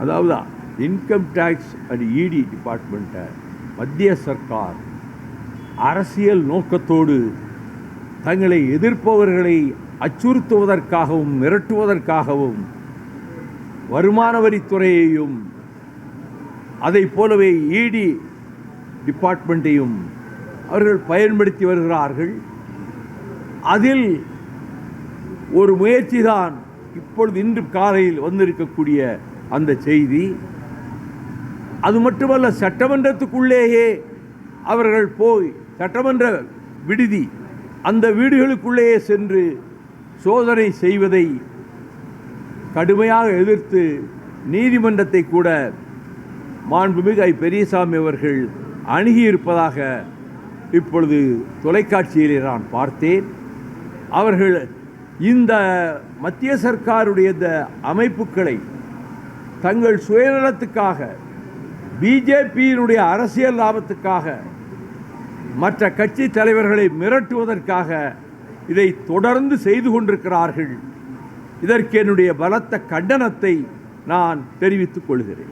அதாவது income tax and இடி டிபார்ட்மெண்ட்டை மத்திய சர்க்கார் அரசியல் நோக்கத்தோடு தங்களை எதிர்ப்பவர்களை அச்சுறுத்துவதற்காகவும் மிரட்டுவதற்காகவும் வருமான வரித்துறையையும் அதை போலவே இடி டிபார்ட்மெண்ட்டையும் அவர்கள் பயன்படுத்தி வருகிறார்கள். அதில் ஒரு முயற்சி தான் இப்பொழுது இன்று காலையில் வந்திருக்கக்கூடிய அந்த செய்தி. அது மட்டுமல்ல, சட்டமன்றத்துக்குள்ளேயே அவர்கள் போய் சட்டமன்ற விடுதி அந்த வீடுகளுக்குள்ளேயே சென்று சோதனை செய்வதை கடுமையாக எதிர்த்து நீதிமன்றத்தை கூட மாண்புமிகு பெரியசாமி அவர்கள் அணுகியிருப்பதாக இப்பொழுது தொலைக்காட்சியிலே நான் பார்த்தேன். அவர்கள் இந்த மத்திய சர்க்காருடைய இந்த அமைப்புகளை தங்கள் சுயநலத்துக்காக, பிஜேபியினுடைய அரசியல் லாபத்துக்காக, மற்ற கட்சி தலைவர்களை மிரட்டுவதற்காக இதை தொடர்ந்து செய்து கொண்டிருக்கிறார்கள். இதற்கு என்னுடைய பலத்த கண்டனத்தை நான் தெரிவித்துக் கொள்கிறேன்.